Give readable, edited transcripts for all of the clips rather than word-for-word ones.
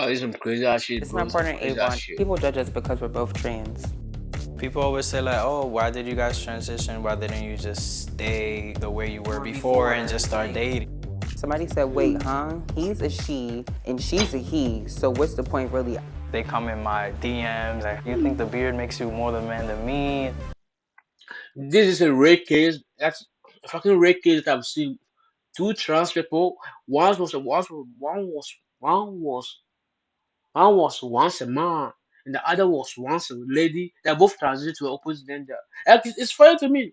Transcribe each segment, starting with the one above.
It's some crazy ass shit, It's bro. my It's some partner crazy ass Avon. shit. People judge us because we're both trans. People always say like, oh, why did you guys transition? Why didn't you just stay the way you were before and just start dating? Somebody said, wait, huh? He's a she and she's a he, so what's the point really? They come in my DMs like, you think the beard makes you more the man than me? This is a rare case. That's a fucking rare case that I've seen. Two trans people. One was once a man, and the other was once a lady. They both transitioned to the opposite gender. Like, it's funny to me.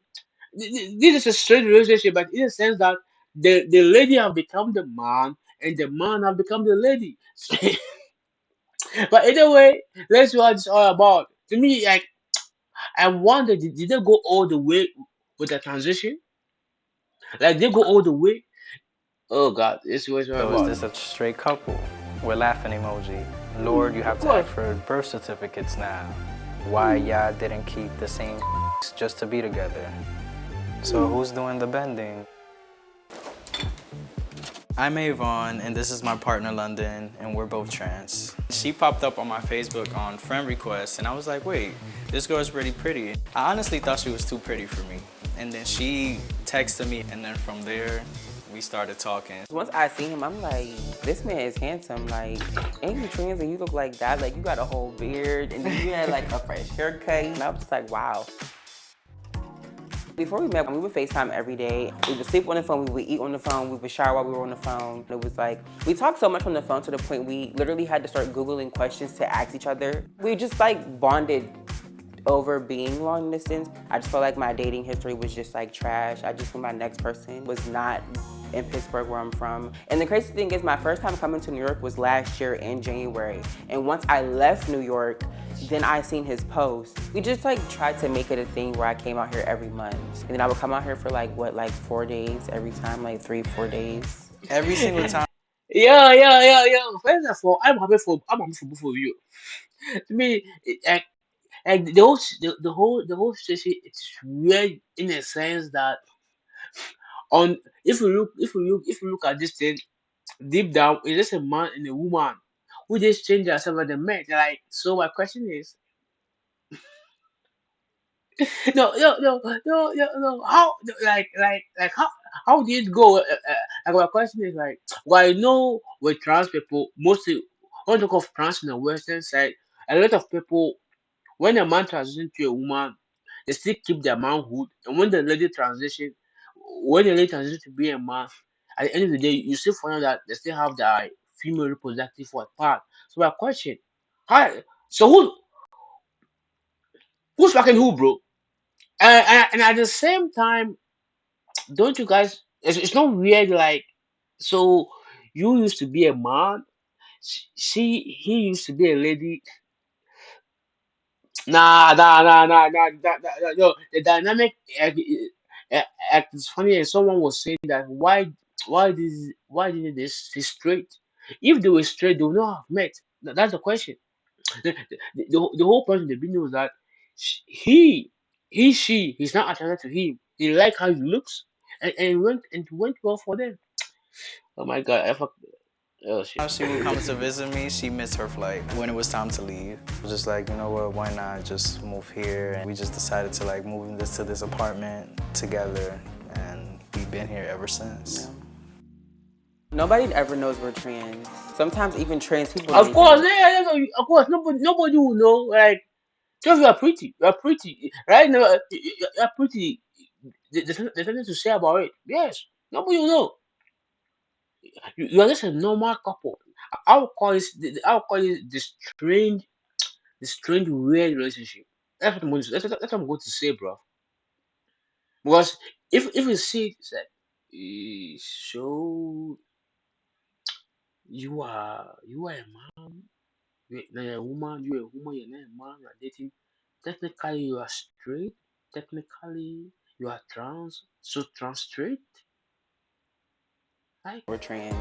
This is a strange relationship, but in a sense that the lady have become the man, and the man have become the lady. But either way, let's see what it's all about. To me, like, I wonder, did they go all the way with the transition? Like, they go all the way? Oh God, this is what it's all So is about. this a straight couple? We're laughing emoji. Lord, you Of have to course. ask for birth certificates now. Why y'all didn't keep the same just to be together? So who's doing the bending? I'm Avon, and this is my partner London, and we're both trans. She popped up on my Facebook on friend request, and I was like, wait, this girl's pretty pretty. I honestly thought she was too pretty for me. And then she texted me, and then from there, we started talking. Once I see him, I'm like, this man is handsome. Like, ain't you trans and you look like that? Like, you got a whole beard and then you had like a fresh haircut. And I was just like, wow. Before we met, we would FaceTime every day. We would sleep on the phone, we would eat on the phone, we would shower while we were on the phone. It was like, we talked so much on the phone to the point we literally had to start Googling questions to ask each other. We just like bonded over being long distance. I just felt like my dating history was just like trash. I just knew my next person was not in Pittsburgh where I'm from. And the crazy thing is my first time coming to New York was last year in January. And once I left New York, then I seen his post. We just like tried to make it a thing where I came out here every month. And then I would come out here for like, what, like 4 days every time, like 3-4 days. Every single time. Yeah. First of all, I'm happy for both of you. To me, like the whole situation, it's weird in a sense that on if you look at this thing deep down, it's just a man and a woman who just change themselves and they met. Like, so my question is, no. Like how did it go? Like, my question is like, well, I know with trans people, mostly when you talk of trans in the western side, a lot of people, when a man transitions to a woman, they still keep their manhood, and when the lady transitions to be a man, at the end of the day, you still find out that they still have their female reproductive part. So my question, hi, so who's fucking who, bro? And at the same time, don't you guys? It's not weird. Like, so you used to be a man. He used to be a lady. Nah. No, the dynamic it's funny. And someone was saying that why didn't they stay straight? If they were straight, they would not have met. That's the question. The whole point of the video was that he he's not attracted to him. He like how he looks, and it went well for them. Oh my god, I fuck. Oh shit. She would come to visit me, she missed her flight when it was time to leave. I was just like, you know what, why not just move here? And we just decided to like move to this apartment together, and we've been here ever since. Nobody ever knows we're trans. Sometimes even trans people don't Of even course, know. of course, nobody will know. Like, just you are pretty, right now. You are pretty. There's nothing to say about it. Yes, nobody will know. You are just a normal couple. I would call it the strange weird relationship. That's what I'm going to say, bro. Because if you see, it's like, so you are a man, you're a woman, you're not a man, you're dating. Technically, you are straight. Technically, you are trans. So trans straight. Like, We're trans.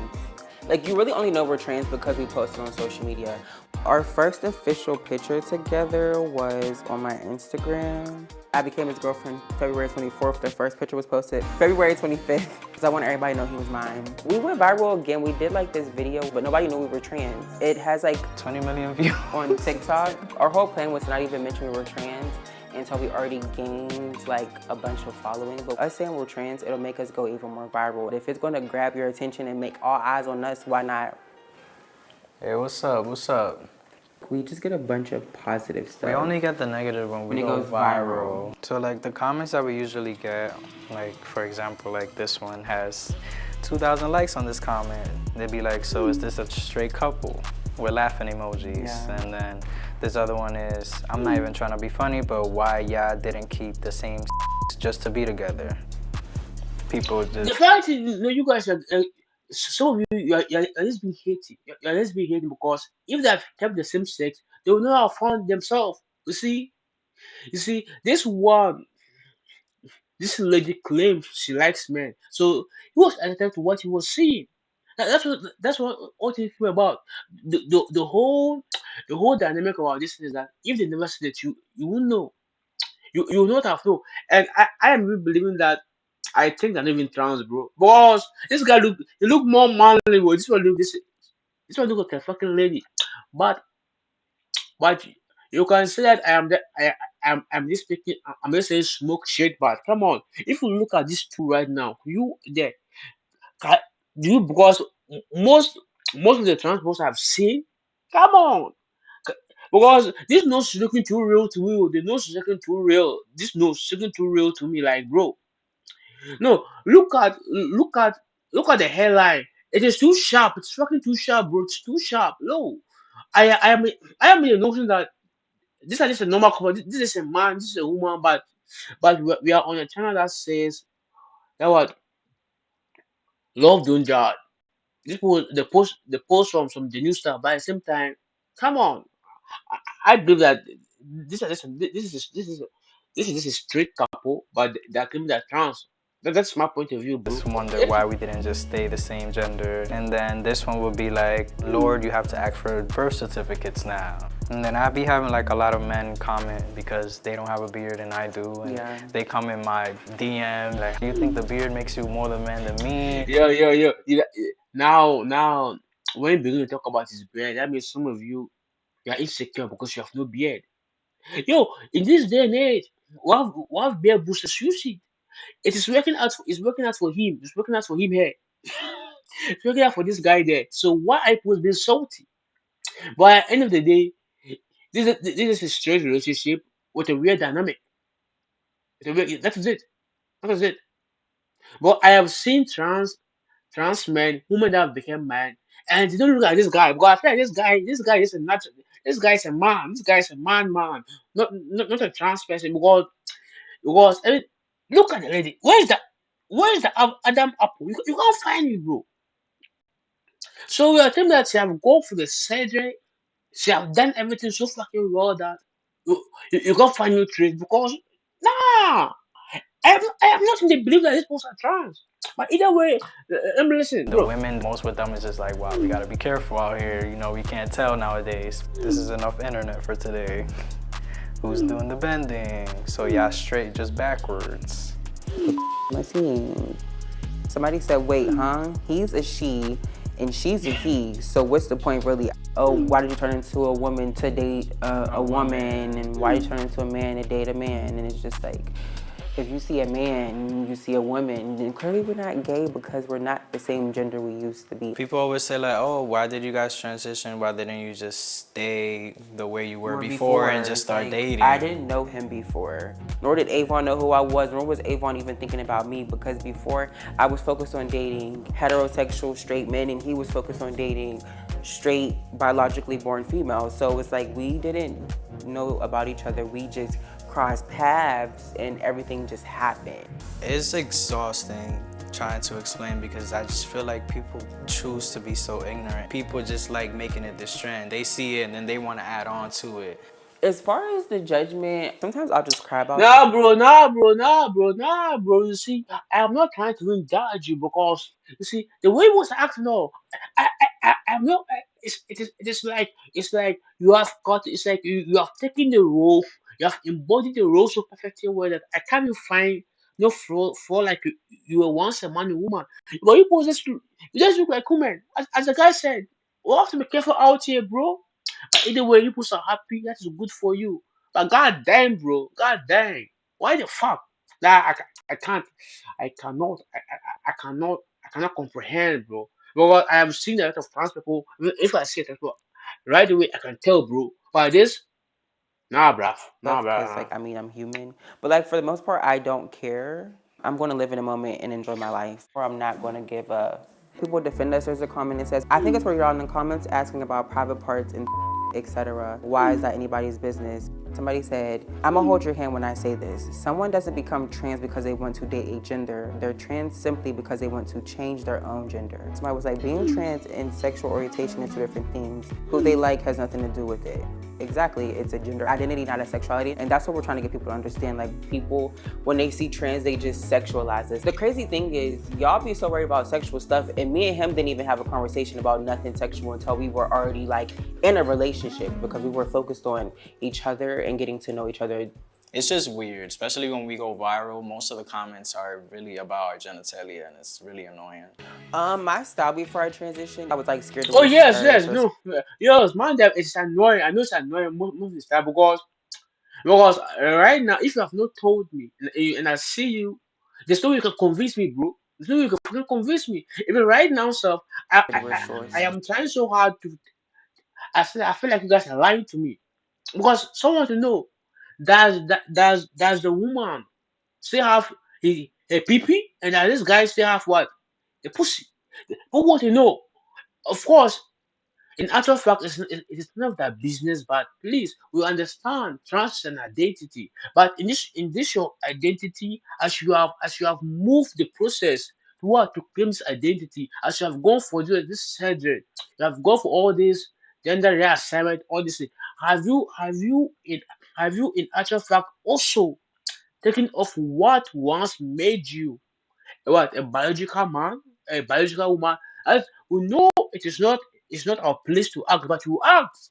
Like, you really only know we're trans because we posted on social media. Our first official picture together was on my Instagram. I became his girlfriend February 24th. The first picture was posted February 25th because I want everybody to know he was mine. We went viral again. We did like this video, but nobody knew we were trans. It has like 20 million views on TikTok. Our whole plan was to not even mention we were trans until we already gained like a bunch of following. But us saying we're trans, it'll make us go even more viral. If it's gonna grab your attention and make all eyes on us, why not? Hey, what's up? What's up? We just get a bunch of positive stuff. We only get the negative when When it go goes viral. So like the comments that we usually get, like for example, like this one has 2,000 likes on this comment. They'd be like, so is this a straight couple? With laughing emojis. Yeah. And then this other one is, I'm not even trying to be funny, but why y'all didn't keep the same just to be together? People The just, fact is, you guys are some of you're just being hating. You're just being hating because if they have kept the same sex, they will not have found themselves. You see, this lady claims she likes men, so he was attentive to what he was seeing. That's what all things feel about. The whole dynamic about this thing is that if they never said it, you won't know. You will not have known. And I am really believing that I think they're not even trans, bro. Because this guy look more manly. Bro. This one look like a fucking lady. But but you can say that I'm just speaking. I'm just saying smoke shit. But come on, if you look at these two right now, you there, ca- you because most of the trans posts I've seen, come on. Because this nose is looking too real to me. The nose is looking too real. This nose is looking too real to me. Like, bro, no, look at the hairline. It is too sharp. It's fucking too sharp, bro. It's too sharp. No, I am in the notion that this is just a normal couple. This is a man. This is a woman. But we are on a channel that says that what love don't judge. This was the post from the new stuff. But at the same time, come on. I believe that this is a straight couple, but they're claiming that trans. That's my point of view, bro. just wonder why we didn't just stay the same gender. And then this one would be like, Lord, you have to ask for birth certificates now. And then I be having like a lot of men comment because they don't have a beard and I do. And Yeah. they come in my DM like, do you think the beard makes you more the man than me? Yeah. Now, when you begin to talk about his beard, that means some of you are insecure because you have no beard. Yo, in this day and age, we have beard boosters. You see, it is working out. It's working out for him. It's working out for him here. It's working out for this guy there. So why I was being salty? But at the end of the day, this is a strange relationship with a weird dynamic. That is it. That is it. But I have seen trans men, women that have become men, and they don't look like this guy. Because I feel like this guy is a natural. This guy is a man. This guy is a man. Not a trans person. Because look at the lady. Where is the Adam apple? You can't find it, bro. So we are telling that she have gone for the surgery. She have done everything so fucking well that you can't find new trace because nah. I have nothing to believe that these people are trans. But either way, let me listen, The bro. women, most with them is just like, wow, we gotta be careful out here. You know, we can't tell nowadays. This is enough internet for today. Who's doing the bending? So yeah, straight, just backwards. Let's see. Somebody said, wait, huh? He's a she and she's a he. So what's the point really? Oh, why did you turn into a woman to date a woman? And why did you turn into a man to date a man? And it's just like, if you see a man, you see a woman, then clearly we're not gay because we're not the same gender we used to be. People always say like, oh, why did you guys transition? Why didn't you just stay the way you were before and just start Like, dating? I didn't know him before, nor did Avon know who I was, nor was Avon even thinking about me because before I was focused on dating heterosexual straight men and he was focused on dating straight biologically born females. So it's like we didn't know about each other. We just crossed paths and everything just happened. It's exhausting trying to explain because I just feel like people choose to be so ignorant. People just like making it this trend. They see it and then they want to add on to it. As far as the judgment, sometimes I'll just cry about Nah, bro, nah, bro, nah, bro, nah, bro. You see, I'm not trying to even judge you because you see the way he was acting. No, I'm not. It's like you have got. It's like you have taken the role. You have embodied the role so perfectly well that I can't even find no flaw like you were once a man and woman. But you just look like woman. As the guy said, we have to be careful out here, bro. But either way, you people are happy. That is good for you. But god damn, bro, god dang, why the fuck? Nah, I can't, I cannot, I cannot comprehend, bro. Because I have seen a lot of trans people. If I see it, right away I can tell, bro. But this, nah, bruv, nah, stuff bruv. because, like, I mean, I'm human. But, like, for the most part, I don't care. I'm going to live in a moment and enjoy my life, or I'm not going to give up. People defend us. There's a comment that says, I think it's where you're on the comments asking about private parts and etc. Why is that anybody's business? Somebody said, I'm gonna hold your hand when I say this. Someone doesn't become trans because they want to date a gender. They're trans simply because they want to change their own gender. Somebody was like, being trans and sexual orientation is two different things. Who they like has nothing to do with it. Exactly, it's a gender identity, not a sexuality. And that's what we're trying to get people to understand. Like, people, when they see trans, they just sexualize this. The crazy thing is, y'all be so worried about sexual stuff, and me and him didn't even have a conversation about nothing sexual until we were already, like, in a relationship, because we were focused on each other and getting to know each other. It's just weird, especially when we go viral. Most of the comments are really about our genitalia, and it's really annoying. My style before I transitioned, I was like scared to Oh wear yes, yes, skirts or. no, yes, man, that it's annoying. I know it's annoying most of the time because right now, if you have not told me and I see you, there's no way you can convince me, bro. There's no way you can fucking convince me. Even right now, sir, To wear shorts. I am trying so hard to. I feel like you guys are lying to me because someone to know does the woman still have a pee and does this guy still have what, a pussy? Who want to know? Of course, in actual fact, it is none of that business, but please, we understand trust and identity. But in this your identity, as you have moved the process to what to claim this identity, as you have gone for this surgery, you have gone for all this gender reassignment, all this thing, have you in actual fact also taken off what once made you what, a biological man, a biological woman? As we know, it's not our place to act, but you act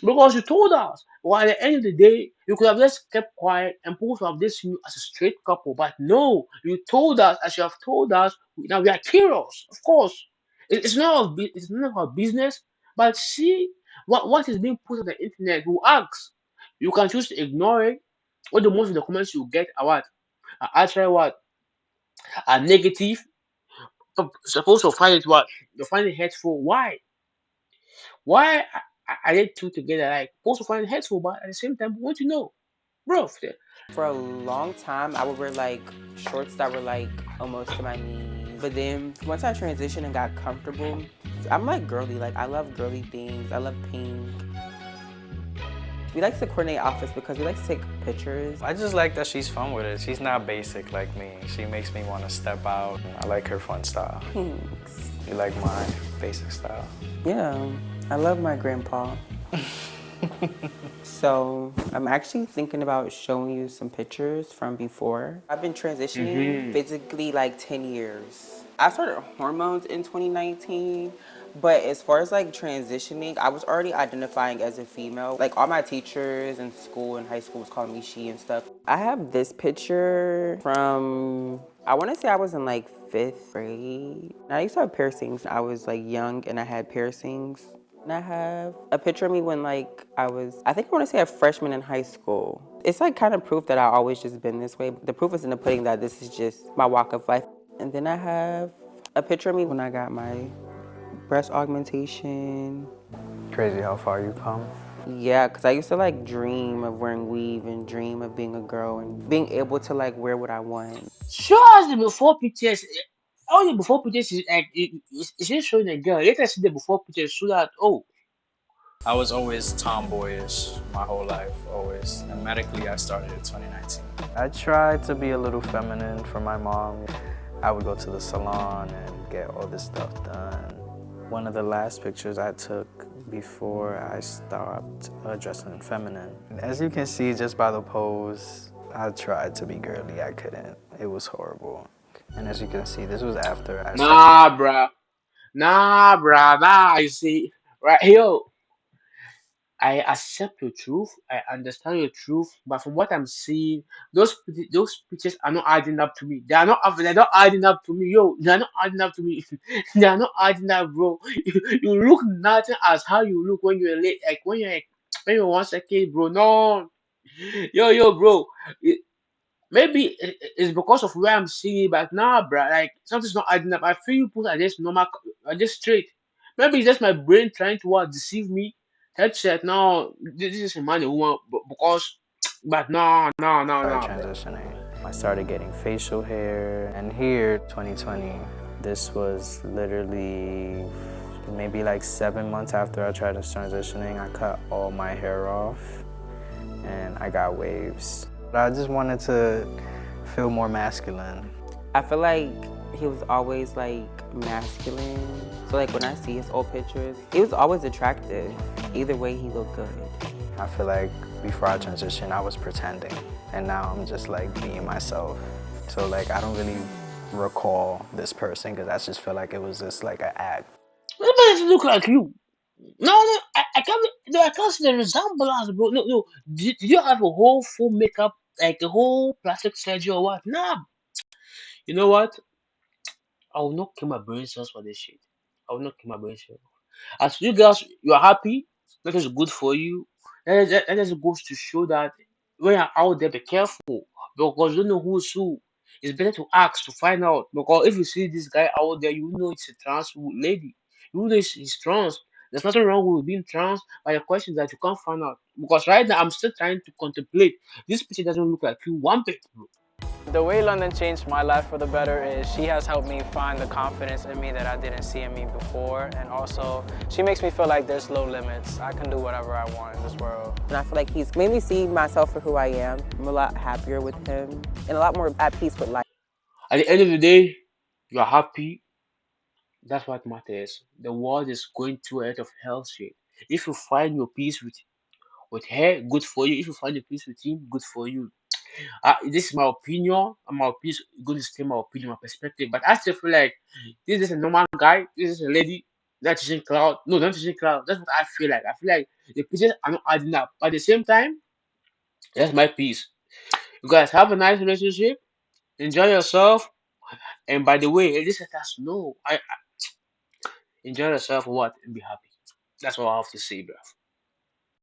because you told us. Well, at the end of the day, you could have just kept quiet and both have this you as a straight couple, but no, you told us. As you have told us, now we are curious. Of course, it's none of our business. But see what is being put on the internet. Who asks? You can choose to ignore it. What the most of the comments you get are what, are actually what, are negative. Supposed to find it what, you find it hurtful. Why? Why are they two together? Like, supposed to find it hurtful, but at the same time, we want to know, bro. For a long time, I would wear like shorts that were like almost to my knees. But then once I transitioned and got comfortable, I'm like girly. Like, I love girly things. I love pink. We like to coordinate outfits because we like to take pictures. I just like that she's fun with it. She's not basic like me. She makes me want to step out. I like her fun style. Thanks. You like my basic style? Yeah, I love my grandpa. So I'm actually thinking about showing you some pictures from before. I've been transitioning physically like 10 years. I started hormones in 2019, but as far as like transitioning, I was already identifying as a female. Like, all my teachers in school and high school was calling me she and stuff. I have this picture from, I want to say I was in like 5th grade. I used to have piercings. I was like young and I had piercings. And I have a picture of me when like I think I want to say a freshman in high school. It's like kind of proof that I always just been this way. The proof is in the pudding that this is just my walk of life. And then I have a picture of me when I got my breast augmentation. Crazy how far you come. Yeah, because I used to like dream of wearing weave and dream of being a girl and being able to like wear what I want. Show us the before pictures. All the before pictures is like it's just showing a girl. Let us see the before pictures so that I was always tomboyish my whole life, always. And medically, I started in 2019. I tried to be a little feminine for my mom. I would go to the salon and get all this stuff done. One of the last pictures I took before I stopped dressing feminine. As you can see just by the pose, I tried to be girly. I couldn't. It was horrible. And as you can see, this was after I started. Nah, bruh. Nah, bruh. Nah, you see. Right, yo. I accept your truth. I understand your truth. But from what I'm seeing, those pictures are not adding up to me. They are not. They're not adding up to me, yo. They are not adding up to me. They are not adding up, bro. You look nothing as how you look when you're late. Like when you're once a kid, bro. No, yo, bro. Maybe it's because of where I'm seeing it, but nah, bruh, like something's not adding up. I feel you put are just normal, are just straight. Maybe it's just my brain trying to what deceive me. Headset, no, this is a man and woman, because, but no, bruh. Transitioning. I started getting facial hair, and here, 2020, this was literally maybe like 7 months after I tried transitioning. I cut all my hair off, and I got waves. I just wanted to feel more masculine. I feel like he was always like masculine. So like when I see his old pictures, he was always attractive. Either way, he looked good. I feel like before I transitioned, I was pretending, and now I'm just like being myself. So like I don't really recall this person because I just feel like it was just like an act. Nobody doesn't look like you. No, I can't. No, I can't see the resemblance, bro. No. Did you have a whole full makeup, like a whole plastic surgery or what? Nah. You know what? I will not kill my brain cells for this shit. I will not kill my brain cells. As you guys, you are happy, that is good for you. That just goes to show that when you're out there, be careful because you don't know who's who. It's better to ask to find out because if you see this guy out there, you know it's a trans lady. You know he's trans. There's nothing wrong with being trans, but the question is that you can't find out. Because right now I'm still trying to contemplate. This picture doesn't look like you one bit, bro. The way London changed my life for the better is she has helped me find the confidence in me that I didn't see in me before, and also she makes me feel like there's low limits. I can do whatever I want in this world. And I feel like he's made me see myself for who I am. I'm a lot happier with him and a lot more at peace with life. At the end of the day, you're happy. That's what matters. The world is going through a lot of hell shit. If you find your peace with her, good for you. If you find your peace with him, good for you. This is my opinion. And my opinion is going to stay my opinion, my perspective. But I still feel like this is a normal guy. This is a lady. Not teaching cloud. No, not teaching cloud. That's what I feel like. I feel like the pieces are not adding up. But at the same time, that's my peace. You guys have a nice relationship. Enjoy yourself. And by the way, just let us know. I enjoy yourself and what and be happy. That's all I have to say, bro.